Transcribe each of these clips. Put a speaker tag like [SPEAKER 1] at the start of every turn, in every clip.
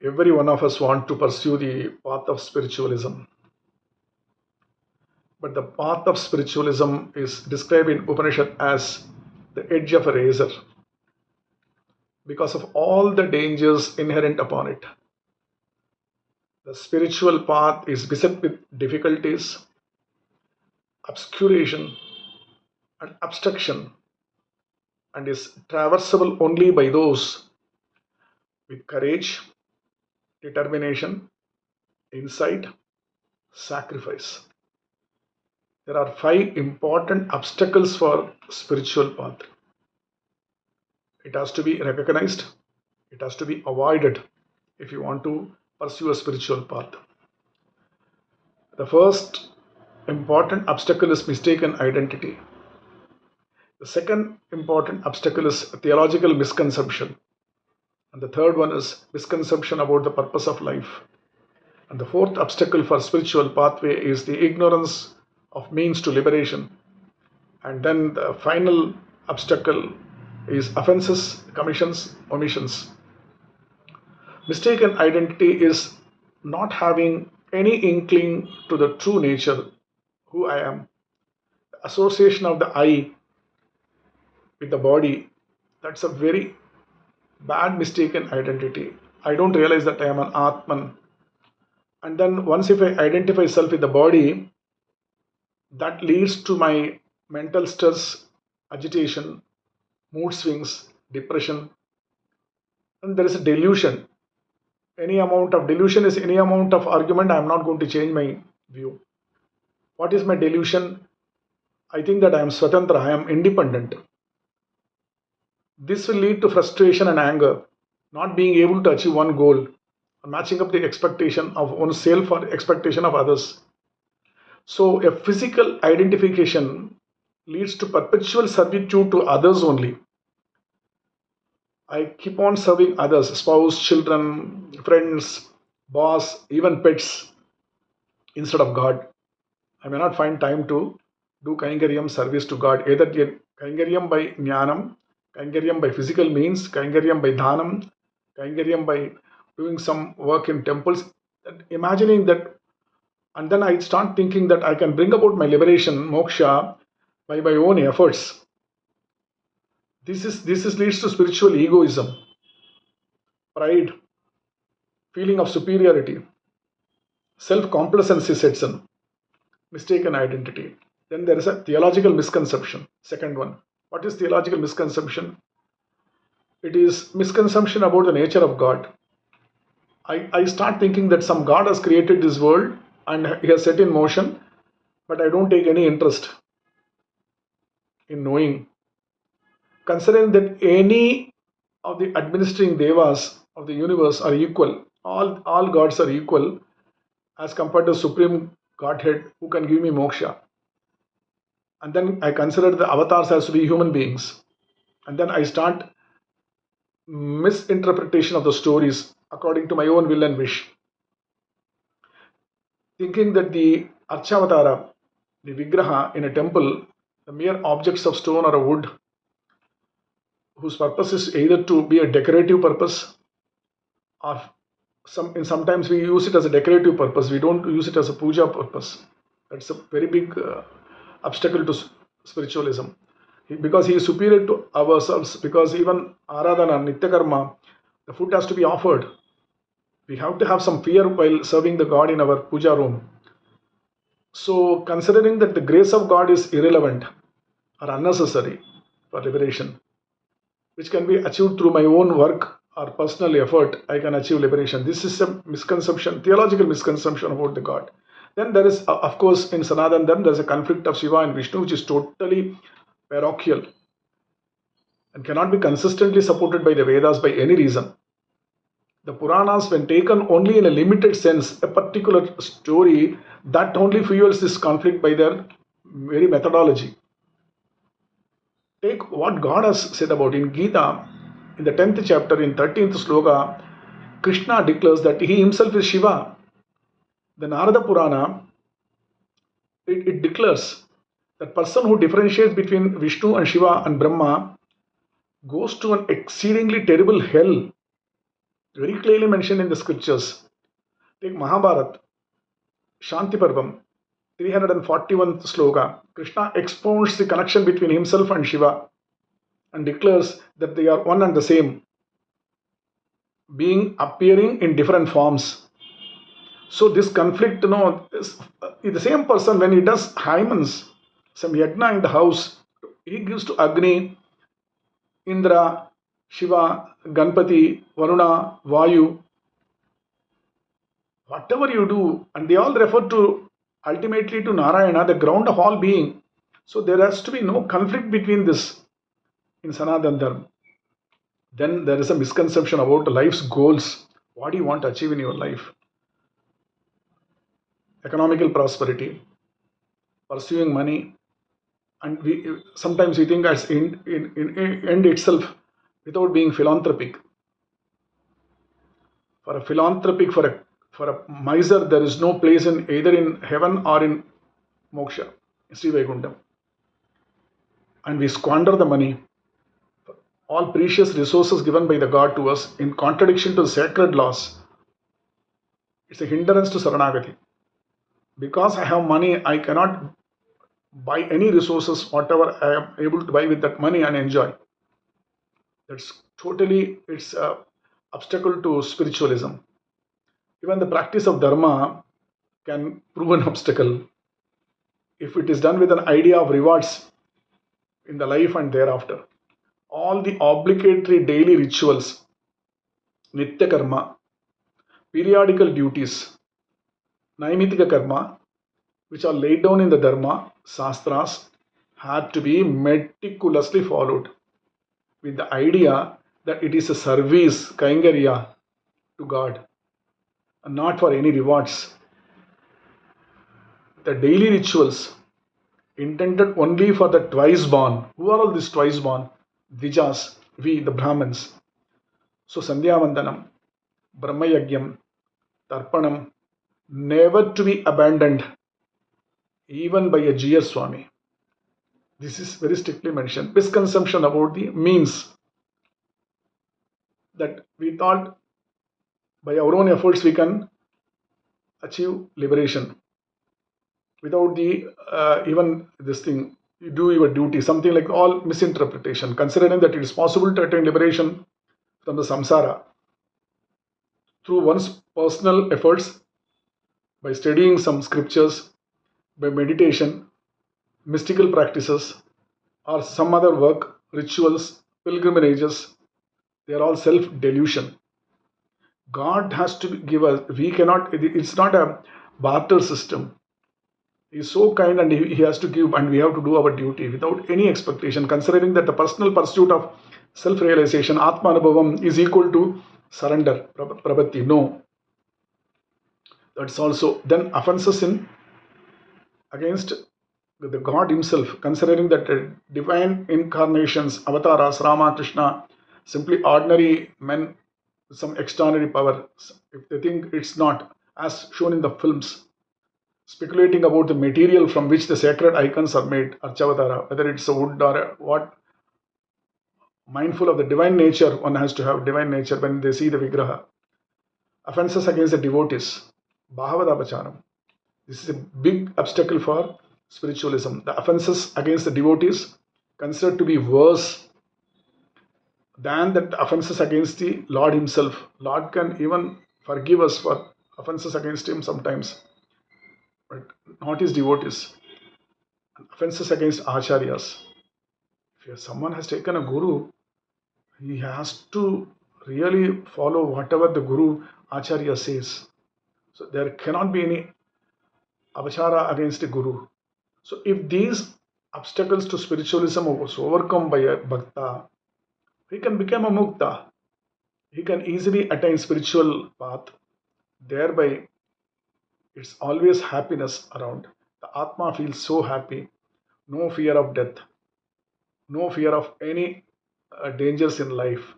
[SPEAKER 1] Every one of us want to pursue the path of spiritualism. But the path of spiritualism is described in Upanishad as the edge of a razor because of all the dangers inherent upon it. The spiritual path is beset with difficulties, obscuration, and obstruction, and is traversable only by those with courage, determination, insight, sacrifice. There are 5 important obstacles for spiritual path. It has to be recognized, it has to be avoided if you want to pursue a spiritual path. The first important obstacle is mistaken identity. The second important obstacle is theological misconception. And the third one is misconception about the purpose of life. And the fourth obstacle for spiritual pathway is the ignorance of means to liberation. And then the final obstacle is offenses, commissions, omissions. Mistaken identity is not having any inkling to the true nature, who I am. Association of the I with the body, that's a very bad mistaken identity. I don't realize that I am an Atman. And then once if I identify self with the body, that leads to my mental stress, agitation, mood swings, depression, and there is a delusion. Any amount of delusion is any amount of argument. I am not going to change my view. What is my delusion? I think that I am Swatantra, I am independent. This will lead to frustration and anger, not being able to achieve one goal, matching up the expectation of oneself or expectation of others. So a physical identification leads to perpetual servitude to others only. I keep on serving others, spouse, children, friends, boss, even pets, instead of God. I may not find time to do Kaingaryam service to God, either Kaingaryam by Jnanam, Kaingaryam by physical means, Kaingaryam by Dhanam, Kaingaryam by doing some work in temples, imagining that, and then I start thinking that I can bring about my liberation, moksha, by my own efforts. This leads to spiritual egoism, pride, feeling of superiority, self-complacency sets in, mistaken identity. Then there is a theological misconception. Second one. What is theological misconception? It is misconception about the nature of God. I start thinking that some God has created this world and he has set in motion, but I don't take any interest in knowing. Considering that any of the administering devas of the universe are equal, all gods are equal as compared to Supreme Godhead who can give me moksha. And then I consider the avatars as to be human beings. And then I start misinterpretation of the stories according to my own will and wish. Thinking that the Archavatara, the Vigraha in a temple, the mere objects of stone or a wood, whose purpose is either to be a decorative purpose or sometimes we use it as a decorative purpose. We don't use it as a puja purpose. That's a very big obstacle to spiritualism. Because he is superior to ourselves, because even Aradhana, Nityakarma, the food has to be offered. We have to have some fear while serving the God in our puja room. So considering that the grace of God is irrelevant or unnecessary for liberation, which can be achieved through my own work or personal effort, I can achieve liberation. This is a misconception, theological misconception about the God. Then there is, of course, in Sanatana Dharma, there is a conflict of Shiva and Vishnu, which is totally parochial and cannot be consistently supported by the Vedas by any reason. The Puranas, when taken only in a limited sense, a particular story, that only fuels this conflict by their very methodology. Take what God has said about in Gita, in the 10th chapter, in 13th sloka, Krishna declares that he himself is Shiva. The Narada Purana, it declares that person who differentiates between Vishnu and Shiva and Brahma goes to an exceedingly terrible hell. Very clearly mentioned in the scriptures. Take Mahabharata, Shanti Parvam, 341th sloka. Krishna expounds the connection between himself and Shiva and declares that they are one and the same, being appearing in different forms. So this conflict, is the same person when he does hymens, some yajna in the house, he gives to Agni, Indra, Shiva, Ganpati, Varuna, Vayu, whatever you do, and they all refer to ultimately to Narayana, the ground of all being. So there has to be no conflict between this in Sanatana Dharma. Then there is a misconception about life's goals. What do you want to achieve in your life? Economical prosperity, pursuing money, and we sometimes we think as in end itself without being philanthropic. For a philanthropic, for a miser, there is no place in either in heaven or in moksha, Sri Vaikuntham. And we squander the money, all precious resources given by the God to us in contradiction to the sacred laws. It's a hindrance to Saranagati. Because I have money, I cannot buy any resources, whatever I am able to buy with that money and enjoy. That's totally, it's a obstacle to spiritualism. Even the practice of dharma can prove an obstacle if it is done with an idea of rewards in the life and thereafter. All the obligatory daily rituals, nitya karma, periodical duties, naimitika karma, which are laid down in the dharma, sastras, had to be meticulously followed with the idea that it is a service, kaingarya, to God and not for any rewards. The daily rituals intended only for the twice born. Who are all these twice born? Dvijas, we, the Brahmins. So Sandhya Vandanam, Brahma Yagyam, Tarpanam, never to be abandoned even by a GS Swami. This is very strictly mentioned. Misconception about the means, that we thought by our own efforts we can achieve liberation without the even this thing. You do your duty, something like all misinterpretation. Considering that it is possible to attain liberation from the samsara through one's personal efforts by studying some scriptures, by meditation, mystical practices, or some other work, rituals, pilgrimages, they are all self delusion. God has to give us, we cannot, it's not a barter system. He's so kind and he has to give, and we have to do our duty without any expectation, considering that the personal pursuit of self realization, Atma Anubhavam, is equal to surrender, Prabhati. No, that's also then offenses in against the God Himself, considering that divine incarnations, avatars, Rama, Krishna, simply ordinary men with some extraordinary power. If they think it's not, as shown in the films, speculating about the material from which the sacred icons are made, Archavatara, whether it's a wood or a, what, mindful of the divine nature, one has to have divine nature when they see the Vigraha. Offenses against the devotees, Bhavadapacharam. This is a big obstacle for spiritualism. The offenses against the devotees considered to be worse than the offenses against the Lord Himself. Lord can even forgive us for offenses against Him sometimes, but not His devotees. Offenses against acharyas. If someone has taken a guru, he has to really follow whatever the guru acharya says. So there cannot be any avachara against a guru. So if these obstacles to spiritualism was overcome by a bhakta, he can become a mukta. He can easily attain spiritual path. Thereby, it's always happiness around. The Atma feels so happy. No fear of death. No fear of any dangers in life.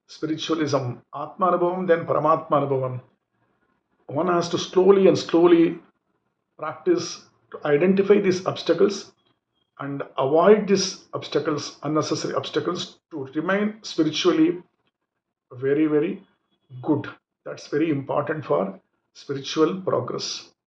[SPEAKER 1] Spiritualism, Atma Anubhavam, then Paramatma Anubhavam. One has to slowly and slowly practice to identify these obstacles and avoid these obstacles, unnecessary obstacles, to remain spiritually very, very good. That's very important for spiritual progress.